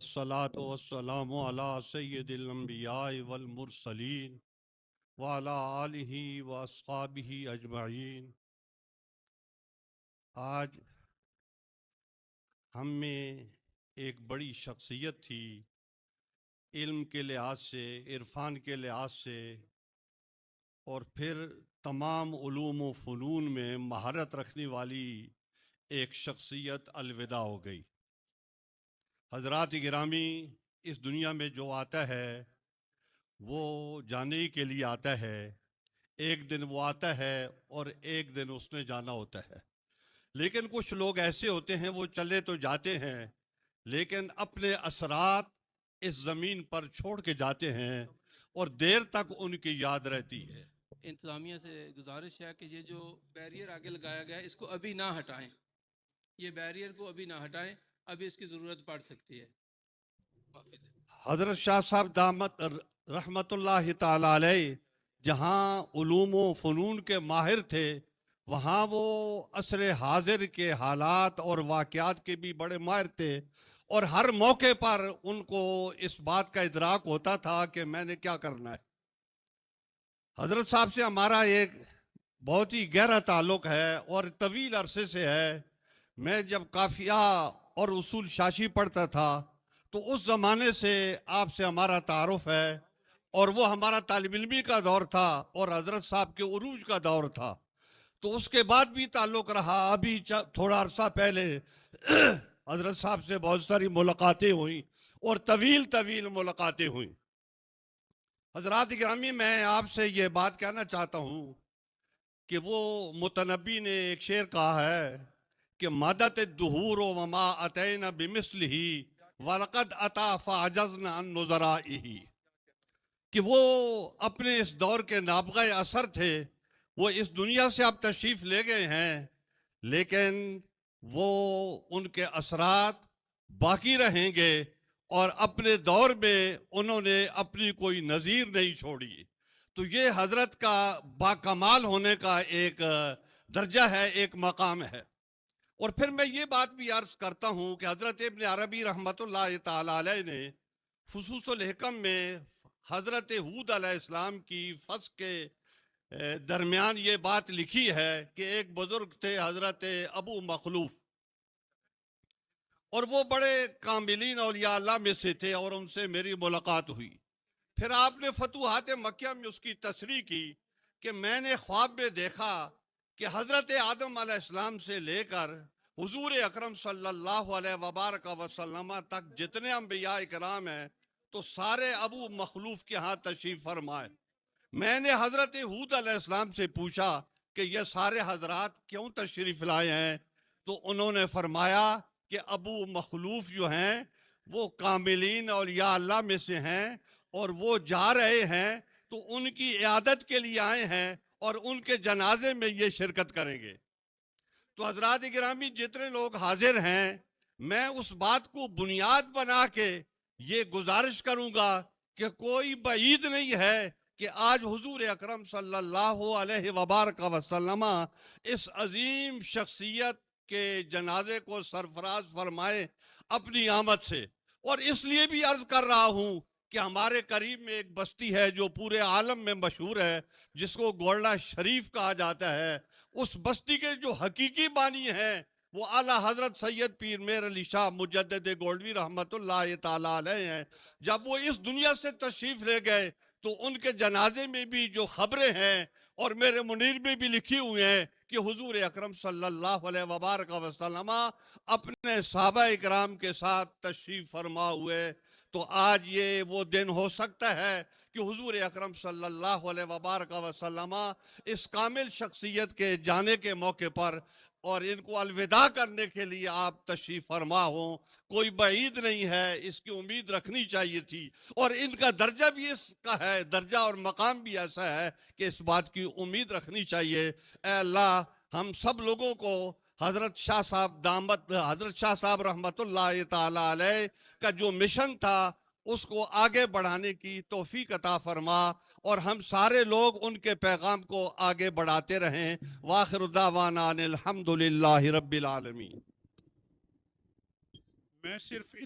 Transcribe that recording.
والصلاة والسلام على سید الانبیاء والمرسلین وعلى آلہ واصحابہ اجمعین۔ آج ہم میں ایک بڑی شخصیت تھی، علم کے لحاظ سے، عرفان کے لحاظ سے، اور پھر تمام علوم و فنون میں مہارت رکھنے والی ایک شخصیت الوداع ہو گئی۔ حضرات گرامی، اس دنیا میں جو آتا ہے وہ جانے ہی کے لیے آتا ہے۔ ایک دن وہ آتا ہے اور ایک دن اس نے جانا ہوتا ہے، لیکن کچھ لوگ ایسے ہوتے ہیں وہ چلے تو جاتے ہیں لیکن اپنے اثرات اس زمین پر چھوڑ کے جاتے ہیں اور دیر تک ان کی یاد رہتی ہے۔ انتظامیہ سے گزارش ہے کہ یہ جو بیریئر آگے لگایا گیا ہے اس کو ابھی نہ ہٹائیں، یہ بیریئر کو ابھی نہ ہٹائیں، ابھی اس کی ضرورت پڑ سکتی ہے۔ حضرت شاہ صاحب دامت رحمت اللہ تعالی علیہ جہاں علوم و فنون کے ماہر تھے، وہاں وہ عصر حاضر کے حالات اور واقعات کے بھی بڑے ماہر تھے، اور ہر موقع پر ان کو اس بات کا ادراک ہوتا تھا کہ میں نے کیا کرنا ہے۔ حضرت صاحب سے ہمارا ایک بہت ہی گہرا تعلق ہے اور طویل عرصے سے ہے۔ میں جب قافیہ اور اصول شاشی پڑھتا تھا تو اس زمانے سے آپ سے ہمارا تعارف ہے، اور وہ ہمارا طالب علمی کا دور تھا اور حضرت صاحب کے عروج کا دور تھا، تو اس کے بعد بھی تعلق رہا۔ ابھی تھوڑا عرصہ پہلے حضرت صاحب سے بہت ساری ملاقاتیں ہوئیں اور طویل ملاقاتیں ہوئیں۔ حضرات گرامی، میں آپ سے یہ بات کہنا چاہتا ہوں کہ وہ متنبی نے ایک شعر کہا ہے کہ مدت الدہور وما اتینا بمثلہ وَلَقَدْ أَتَى فَعَجَزْنَا عَنْ نُظَرَائِهِ، کہ وہ اپنے اس دور کے نابغہ اثر تھے، وہ اس دنیا سے اب تشریف لے گئے ہیں، لیکن وہ ان کے اثرات باقی رہیں گے، اور اپنے دور میں انہوں نے اپنی کوئی نظیر نہیں چھوڑی۔ تو یہ حضرت کا باکمال ہونے کا ایک درجہ ہے، ایک مقام ہے۔ اور پھر میں یہ بات بھی عرض کرتا ہوں کہ حضرت ابن عربی رحمت اللہ تعالی علیہ نے فصوص الحکم میں حضرت ہود علیہ السلام کی فصل کے درمیان یہ بات لکھی ہے کہ ایک بزرگ تھے حضرت ابو مخلوف، اور وہ بڑے کاملین اولیاء اللہ میں سے تھے، اور ان سے میری ملاقات ہوئی۔ پھر آپ نے فتوحات مکہ میں اس کی تشریح کی کہ میں نے خواب میں دیکھا کہ حضرت آدم علیہ السلام سے لے کر حضور اکرم صلی اللہ علیہ وبارک وسلم تک جتنے انبیاء کرام ہیں تو سارے ابو مخلوف کے ہاں تشریف فرمائے۔ میں نے حضرت ہود علیہ السلام سے پوچھا کہ یہ سارے حضرات کیوں تشریف لائے ہیں، تو انہوں نے فرمایا کہ ابو مخلوف جو ہیں وہ کاملین اولیاء اللہ میں سے ہیں، اور وہ جا رہے ہیں تو ان کی عیادت کے لیے آئے ہیں اور ان کے جنازے میں یہ شرکت کریں گے۔ تو حضرات گرامی، جتنے لوگ حاضر ہیں، میں اس بات کو بنیاد بنا کے یہ گزارش کروں گا کہ کوئی بعید نہیں ہے کہ آج حضور اکرم صلی اللہ علیہ وبارک وسلم اس عظیم شخصیت کے جنازے کو سرفراز فرمائے اپنی آمد سے۔ اور اس لیے بھی عرض کر رہا ہوں کہ ہمارے قریب میں ایک بستی ہے جو پورے عالم میں مشہور ہے، جس کو گولڑا شریف کہا جاتا ہے۔ اس بستی کے جو حقیقی بانی ہیں وہ اعلیٰ حضرت سید پیر میر علی شاہ مجدد گولوی رحمت اللہ تعالی علیہ ہیں۔ جب وہ اس دنیا سے تشریف لے گئے تو ان کے جنازے میں بھی جو خبریں ہیں اور میرے منیر میں بھی لکھی ہوئی ہیں کہ حضور اکرم صلی اللہ علیہ وبارک وسلم اپنے صحابہ اکرام کے ساتھ تشریف فرما ہوئے، تو آج یہ وہ دن ہو سکتا ہے کہ حضور اکرم صلی اللہ علیہ وبارک وسلم اس کامل شخصیت کے جانے کے موقع پر اور ان کو الوداع کرنے کے لیے آپ تشریف فرما ہوں۔ کوئی بعید نہیں ہے، اس کی امید رکھنی چاہیے تھی، اور ان کا درجہ بھی اس کا ہے، درجہ اور مقام بھی ایسا ہے کہ اس بات کی امید رکھنی چاہیے۔ اے اللہ، ہم سب لوگوں کو حضرت شاہ صاحب رحمت اللہ تعالی علیہ کا جو مشن تھا اس کو آگے بڑھانے کی توفیق عطا فرما، اور ہم سارے لوگ ان کے پیغام کو آگے بڑھاتے رہیں۔ وآخر دعوانا ان الحمدللہ رب العالمین۔ میں صرف اتنی